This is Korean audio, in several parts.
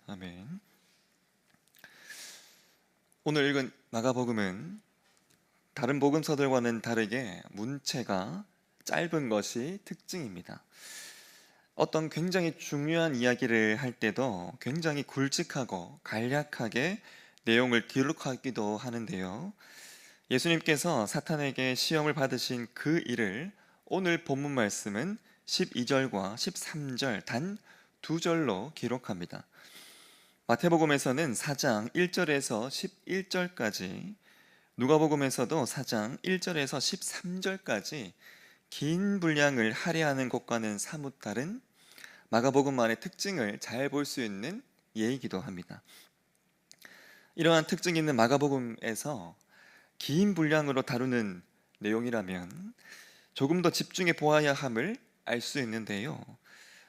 아멘. 오늘 읽은 마가복음은 다른 복음서들과는 다르게 문체가 짧은 것이 특징입니다. 어떤 굉장히 중요한 이야기를 할 때도 굉장히 굵직하고 간략하게 내용을 기록하기도 하는데요. 예수님께서 사탄에게 시험을 받으신 그 일을 오늘 본문 말씀은 12절과 13절 단 두 절로 기록합니다. 마태복음에서는 4장 1절에서 11절까지, 누가복음에서도 4장 1절에서 13절까지 긴 분량을 할애하는 것과는 사뭇 다른 마가복음만의 특징을 잘 볼 수 있는 예이기도 합니다. 이러한 특징이 있는 마가복음에서 긴 분량으로 다루는 내용이라면 조금 더 집중해 보아야 함을 알 수 있는데요.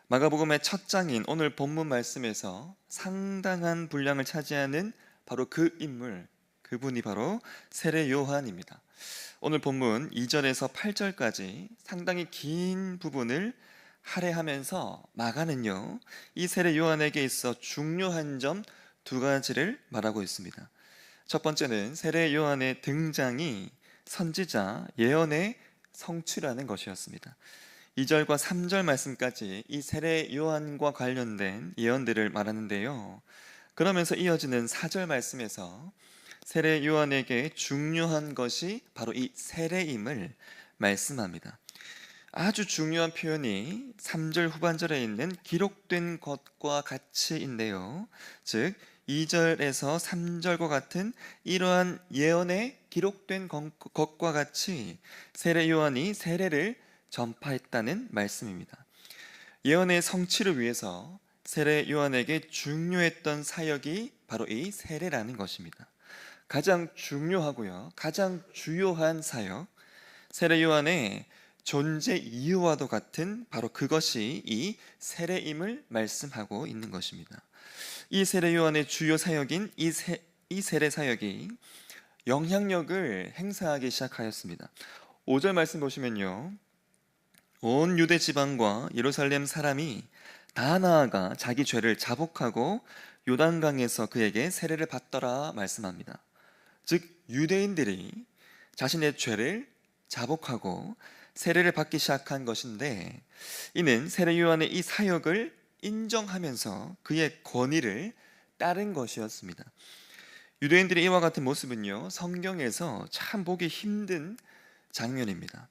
마가복음의 첫 장인 오늘 본문 말씀에서 상당한 분량을 차지하는 바로 그 인물, 그분이 바로 세례 요한입니다. 오늘 본문 2절에서 8절까지 상당히 긴 부분을 할애하면서 마가는요, 이 세례 요한에게 있어 중요한 점 두 가지를 말하고 있습니다. 첫 번째는 세례 요한의 등장이 선지자 예언의 성취라는 것이었습니다. 2절과 3절 말씀까지 이 세례 요한과 관련된 예언들을 말하는데요. 그러면서 이어지는 4절 말씀에서 세례 요한에게 중요한 것이 바로 이 세례임을 말씀합니다. 아주 중요한 표현이 3절 후반절에 있는 기록된 것과 같이인데요. 즉 2절에서 3절과 같은 이러한 예언에 기록된 것과 같이 세례 요한이 세례를 전파했다는 말씀입니다. 예언의 성취를 위해서 세례 요한에게 중요했던 사역이 바로 이 세례라는 것입니다. 가장 중요하고요, 가장 주요한 사역, 세례 요한의 존재 이유와도 같은 바로 그것이 이 세례임을 말씀하고 있는 것입니다. 이 세례 요한의 주요 사역인 이 세례 사역이 영향력을 행사하기 시작하였습니다. 5절 말씀 보시면요, 온 유대 지방과 예루살렘 사람이 다 나아가 자기 죄를 자복하고 요단강에서 그에게 세례를 받더라 말씀합니다. 즉 유대인들이 자신의 죄를 자복하고 세례를 받기 시작한 것인데, 이는 세례 요한의 이 사역을 인정하면서 그의 권위를 따른 것이었습니다. 유대인들의 이와 같은 모습은요, 성경에서 참 보기 힘든 장면입니다.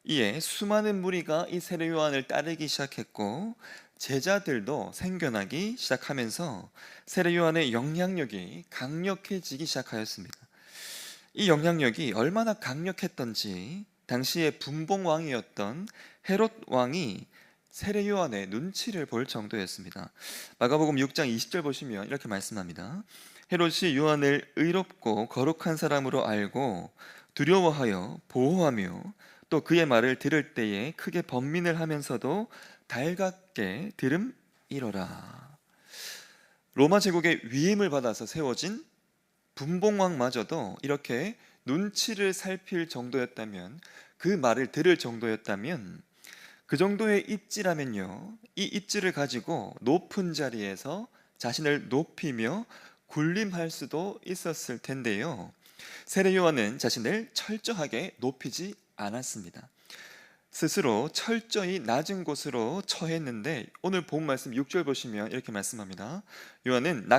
이에 수많은 무리가 이 세례 요한을 따르기 시작했고 제자들도 생겨나기 시작하면서 세례 요한의 영향력이 강력해지기 시작하였습니다. 이 영향력이 얼마나 강력했던지 당시의 분봉왕이었던 헤롯 왕이 세례 요한의 눈치를 볼 정도였습니다. 마가복음 6장 20절 보시면 이렇게 말씀합니다. 헤롯이 요한을 의롭고 거룩한 사람으로 알고 두려워하여 보호하며 또 그의 말을 들을 때에 크게 번민을 하면서도 달갑게 들음이러라. 로마 제국의 위임을 받아서 세워진 분봉왕마저도 이렇게 눈치를 살필 정도였다면, 그 말을 들을 정도였다면, 그 정도의 입지라면요, 이 입지를 가지고 높은 자리에서 자신을 높이며 군림할 수도 있었을 텐데요. 세례 요한은 자신을 철저하게 높이지 않았습니다. 스스로 철저히 낮은 곳으로 처했는데, 오늘 본 말씀 6절 보시면 이렇게 말씀합니다. 요한은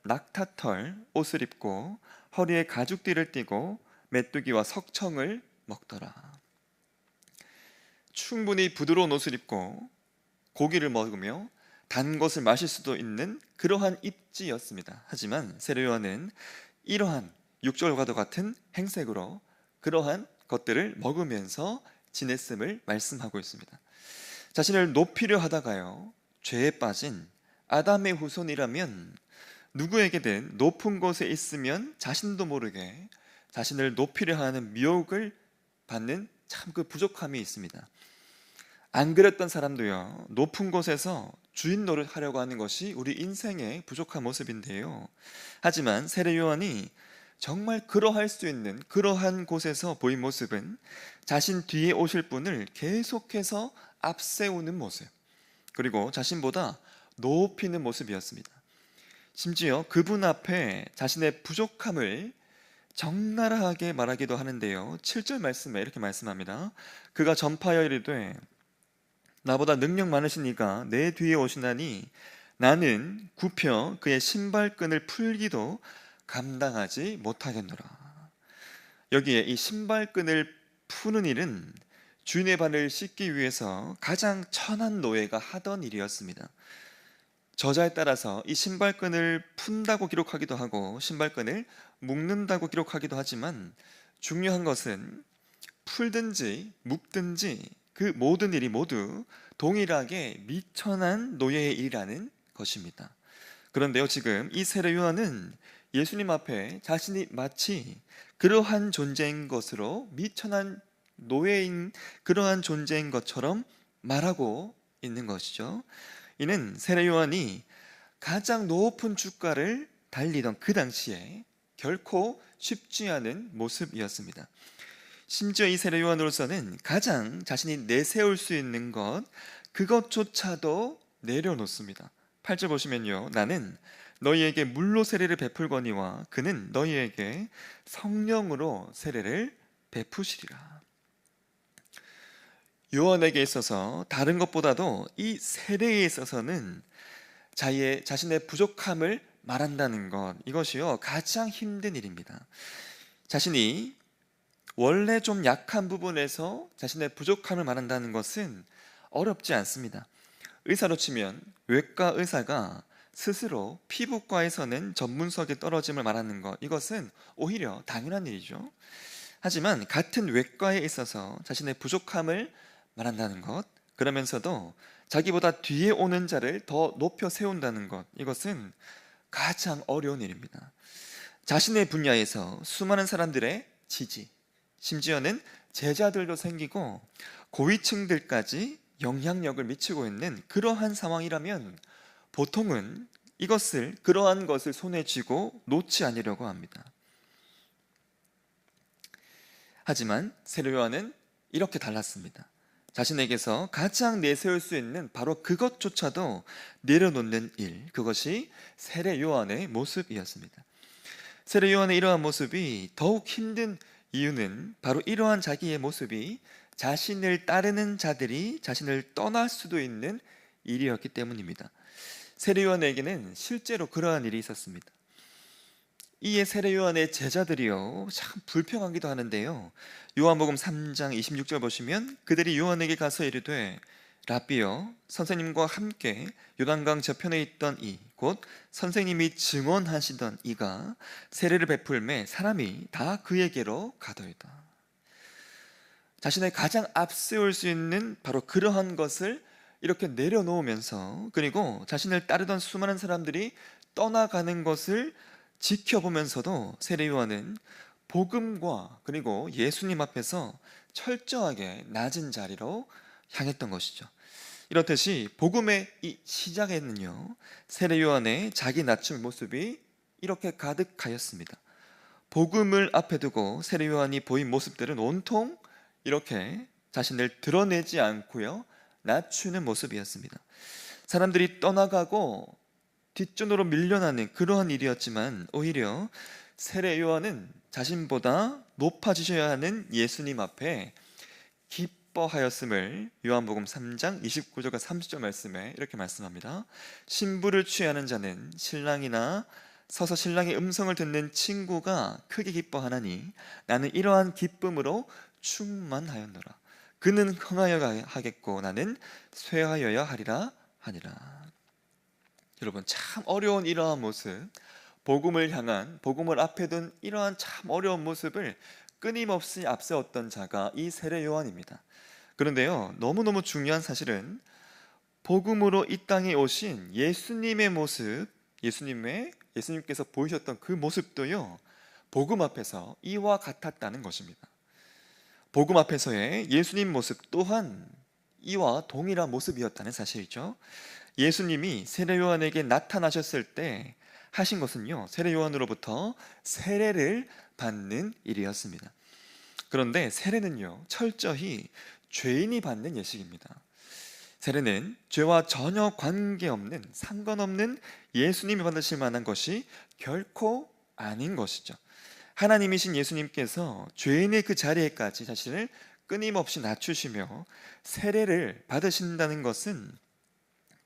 낙타털 옷을 입고 허리에 가죽띠를 띠고 메뚜기와 석청을 먹더라. 충분히 부드러운 옷을 입고 고기를 먹으며 단 것을 마실 수도 있는 그러한 입지였습니다. 하지만 세례 요한은 이러한 6절과도 같은 행색으로 그러한 것들을 먹으면서 지냈음을 말씀하고 있습니다. 자신을 높이려 하다가요, 죄에 빠진 아담의 후손이라면 누구에게든 높은 곳에 있으면 자신도 모르게 자신을 높이려 하는 미혹을 받는 참 그 부족함이 있습니다. 안 그랬던 사람도요, 높은 곳에서 주인 노릇하려고 하는 것이 우리 인생의 부족한 모습인데요. 하지만 세례 요한이 정말 그러할 수 있는 그러한 곳에서 보인 모습은 자신 뒤에 오실 분을 계속해서 앞세우는 모습, 그리고 자신보다 높이는 모습이었습니다. 심지어 그분 앞에 자신의 부족함을 적나라하게 말하기도 하는데요. 7절 말씀에 이렇게 말씀합니다. 그가 전파하여 이르되 나보다 능력 많으신 이가 내 뒤에 오시나니 나는 굽혀 그의 신발끈을 풀기도 감당하지 못하겠노라. 여기에 이 신발끈을 푸는 일은 주인의 발을 씻기 위해서 가장 천한 노예가 하던 일이었습니다. 저자에 따라서 이 신발끈을 푼다고 기록하기도 하고 신발끈을 묶는다고 기록하기도 하지만 중요한 것은 풀든지 묶든지 그 모든 일이 모두 동일하게 미천한 노예의 일이라는 것입니다. 그런데요, 지금 이 세례 요한은 예수님 앞에 자신이 마치 그러한 존재인 것으로, 미천한 노예인 그러한 존재인 것처럼 말하고 있는 것이죠. 이는 세례 요한이 가장 높은 주가를 달리던 그 당시에 결코 쉽지 않은 모습이었습니다. 심지어 이 세례 요한으로서는 가장 자신이 내세울 수 있는 것, 그것조차도 내려놓습니다. 8절 보시면요, 나는 너희에게 물로 세례를 베풀거니와 그는 너희에게 성령으로 세례를 베푸시리라. 요한에게 있어서 다른 것보다도 이 세례에 있어서는 자신의 부족함을 말한다는 것, 이것이요 가장 힘든 일입니다. 자신이 원래 좀 약한 부분에서 자신의 부족함을 말한다는 것은 어렵지 않습니다. 의사로 치면 외과 의사가 스스로 피부과에서는 전문성에 떨어짐을 말하는 것, 이것은 오히려 당연한 일이죠. 하지만 같은 외과에 있어서 자신의 부족함을 말한다는 것, 그러면서도 자기보다 뒤에 오는 자를 더 높여 세운다는 것, 이것은 가장 어려운 일입니다. 자신의 분야에서 수많은 사람들의 지지, 심지어는 제자들도 생기고 고위층들까지 영향력을 미치고 있는 그러한 상황이라면 보통은 그러한 것을 손에 쥐고 놓지 않으려고 합니다. 하지만 세례 요한은 이렇게 달랐습니다. 자신에게서 가장 내세울 수 있는 바로 그것조차도 내려놓는 일, 그것이 세례 요한의 모습이었습니다. 세례 요한의 이러한 모습이 더욱 힘든 이유는 바로 이러한 자기의 모습이 자신을 따르는 자들이 자신을 떠날 수도 있는 일이었기 때문입니다. 세례 요한에게는 실제로 그러한 일이 있었습니다. 이에 세례 요한의 제자들이요 참 불평하기도 하는데요, 요한복음 3장 26절 보시면 그들이 요한에게 가서 이르되 랍비여, 선생님과 함께 요단강 저편에 있던 이 곧 선생님이 증언하시던 이가 세례를 베풀매 사람이 다 그에게로 가더이다. 자신의 가장 앞세울 수 있는 바로 그러한 것을 이렇게 내려놓으면서, 그리고 자신을 따르던 수많은 사람들이 떠나가는 것을 지켜보면서도 세례 요한은 복음과 그리고 예수님 앞에서 철저하게 낮은 자리로 향했던 것이죠. 이렇듯이 복음의 이 시작에는요, 세례 요한의 자기 낮춤 모습이 이렇게 가득하였습니다. 복음을 앞에 두고 세례 요한이 보인 모습들은 온통 이렇게 자신을 드러내지 않고요, 낮추는 모습이었습니다. 사람들이 떠나가고 뒷전으로 밀려나는 그러한 일이었지만 오히려 세례 요한은 자신보다 높아지셔야 하는 예수님 앞에 기뻐하였음을 요한복음 3장 29절과 30절 말씀에 이렇게 말씀합니다. 신부를 취하는 자는 신랑이나 서서 신랑의 음성을 듣는 친구가 크게 기뻐하나니 나는 이러한 기쁨으로 충만하였노라. 그는 흥하여 하겠고 나는 쇠하여야 하리라 하니라. 여러분, 참 어려운 이러한 모습, 복음을 향한, 복음을 앞에 둔 이러한 참 어려운 모습을 끊임없이 앞세웠던 자가 이 세례 요한입니다. 그런데요, 너무너무 중요한 사실은 복음으로 이 땅에 오신 예수님의 모습, 예수님께서 보이셨던 그 모습도요, 복음 앞에서 이와 같았다는 것입니다. 복음 앞에서의 예수님 모습 또한 이와 동일한 모습이었다는 사실이죠. 예수님이 세례 요한에게 나타나셨을 때 하신 것은요, 세례 요한으로부터 세례를 받는 일이었습니다. 그런데 세례는요, 철저히 죄인이 받는 예식입니다. 세례는 죄와 전혀 관계없는, 상관없는 예수님이 받으실 만한 것이 결코 아닌 것이죠. 하나님이신 예수님께서 죄인의 그 자리에까지 자신을 끊임없이 낮추시며 세례를 받으신다는 것은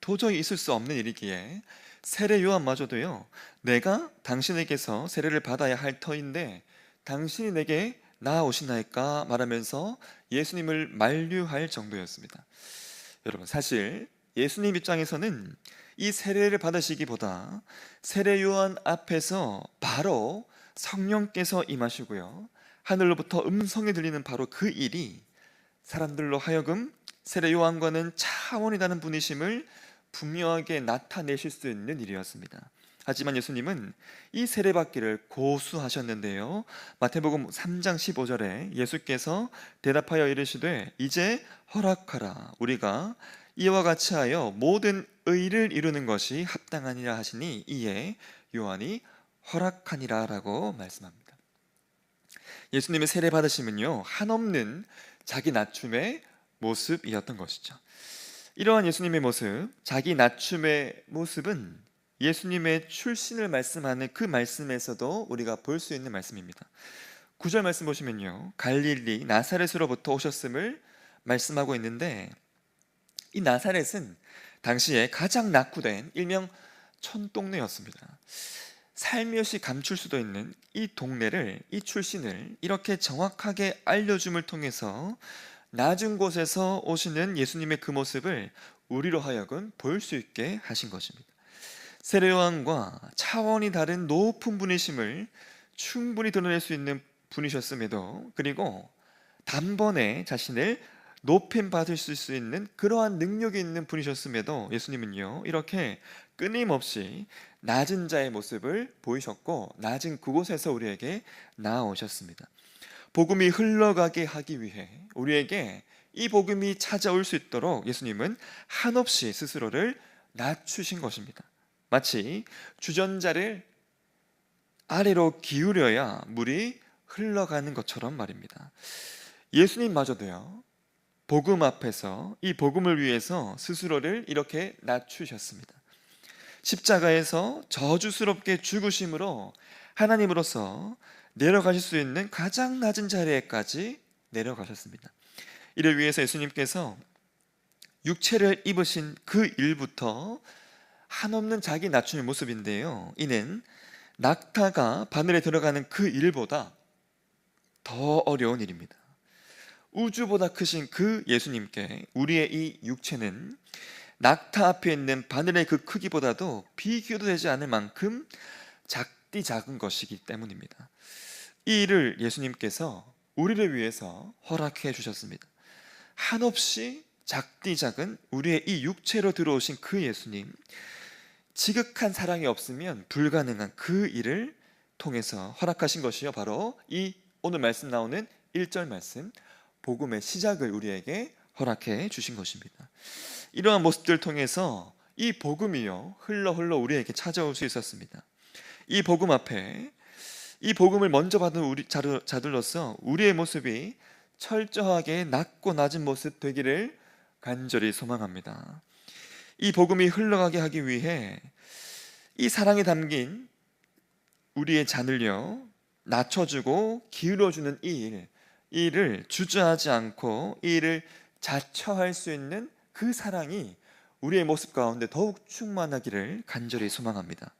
도저히 있을 수 없는 일이기에 세례 요한마저도요, 내가 당신에게서 세례를 받아야 할 터인데 당신이 내게 나아오시나이까 말하면서 예수님을 만류할 정도였습니다. 여러분, 사실 예수님 입장에서는 이 세례를 받으시기보다 세례 요한 앞에서 바로 성령께서 임하시고요, 하늘로부터 음성이 들리는 바로 그 일이 사람들로 하여금 세례 요한과는 차원이 다른 분이심을 분명하게 나타내실 수 있는 일이었습니다. 하지만 예수님은 이 세례받기를 고수하셨는데요, 마태복음 3장 15절에 예수께서 대답하여 이르시되 이제 허락하라, 우리가 이와 같이 하여 모든 의를 이루는 것이 합당하니라 하시니 이에 요한이 허락하니라 라고 말씀합니다. 예수님의 세례 받으심은요, 한없는 자기 낮춤의 모습이었던 것이죠. 이러한 예수님의 모습, 자기 낮춤의 모습은 예수님의 출신을 말씀하는 그 말씀에서도 우리가 볼 수 있는 말씀입니다. 9절 말씀 보시면요, 갈릴리 나사렛으로부터 오셨음을 말씀하고 있는데, 이 나사렛은 당시에 가장 낙후된 일명 촌동네였습니다. 살며시 감출 수도 있는 이 동네를, 이 출신을 이렇게 정확하게 알려줌을 통해서 낮은 곳에서 오시는 예수님의 그 모습을 우리로 하여금 볼 수 있게 하신 것입니다. 세례 요한과 차원이 다른 높은 분이심을 충분히 드러낼 수 있는 분이셨음에도, 그리고 단번에 자신을 높임 받을 수 있는 그러한 능력이 있는 분이셨음에도 예수님은요, 이렇게 끊임없이 낮은 자의 모습을 보이셨고 낮은 그곳에서 우리에게 나아오셨습니다. 복음이 흘러가게 하기 위해 우리에게 이 복음이 찾아올 수 있도록 예수님은 한없이 스스로를 낮추신 것입니다. 마치 주전자를 아래로 기울여야 물이 흘러가는 것처럼 말입니다. 예수님마저도요, 복음 앞에서 이 복음을 위해서 스스로를 이렇게 낮추셨습니다. 십자가에서 저주스럽게 죽으심으로 하나님으로서 내려가실 수 있는 가장 낮은 자리에까지 내려가셨습니다. 이를 위해서 예수님께서 육체를 입으신 그 일부터 한없는 자기 낮춤의 모습인데요, 이는 낙타가 바늘에 들어가는 그 일보다 더 어려운 일입니다. 우주보다 크신 그 예수님께 우리의 이 육체는 낙타 앞에 있는 바늘의 그 크기보다도 비교도 되지 않을 만큼 작디 작은 것이기 때문입니다. 이 일을 예수님께서 우리를 위해서 허락해 주셨습니다. 한없이 작디 작은 우리의 이 육체로 들어오신 그 예수님, 지극한 사랑이 없으면 불가능한 그 일을 통해서 허락하신 것이요, 바로 이 오늘 말씀 나오는 1절 말씀, 복음의 시작을 우리에게 허락해 주신 것입니다. 이러한 모습들을 통해서 이 복음이요, 흘러 우리에게 찾아올 수 있었습니다. 이 복음 앞에, 이 복음을 먼저 받은 우리 자들로서 우리의 모습이 철저하게 낮고 낮은 모습 되기를 간절히 소망합니다. 이 복음이 흘러가게 하기 위해 이 사랑이 담긴 우리의 잔을요, 낮춰주고 기울여주는 이 일을 주저하지 않고 이 일을 자처할 수 있는 그 사랑이 우리의 모습 가운데 더욱 충만하기를 간절히 소망합니다.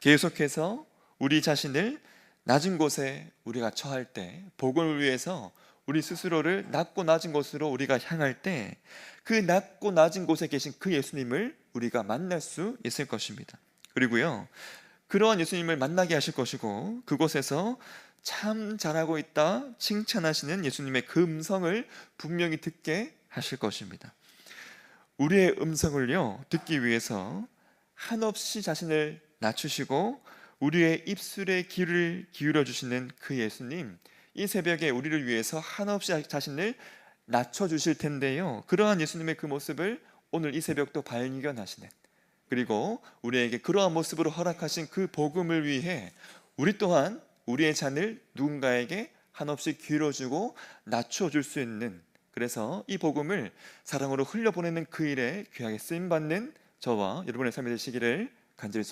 계속해서 우리 자신을 낮은 곳에 우리가 처할 때, 복음을 위해서 우리 스스로를 낮고 낮은 곳으로 우리가 향할 때 그 낮고 낮은 곳에 계신 그 예수님을 우리가 만날 수 있을 것입니다. 그리고요, 그러한 예수님을 만나게 하실 것이고 그곳에서 참 잘하고 있다 칭찬하시는 예수님의 그 음성을 분명히 듣게 하실 것입니다. 우리의 음성을요, 듣기 위해서 한없이 자신을 낮추시고 우리의 입술에 귀를 기울여 주시는 그 예수님, 이 새벽에 우리를 위해서 한없이 자신을 낮춰주실 텐데요, 그러한 예수님의 그 모습을 오늘 이 새벽도 발견하시는, 그리고 우리에게 그러한 모습으로 허락하신 그 복음을 위해 우리 또한 우리의 잔을 누군가에게 한없이 기울여주고 낮춰줄 수 있는 그래서 이 복음을 사랑으로 흘려보내는 그 일에 귀하게 쓰임 받는 저와 여러분의 삶이 되시기를 간절히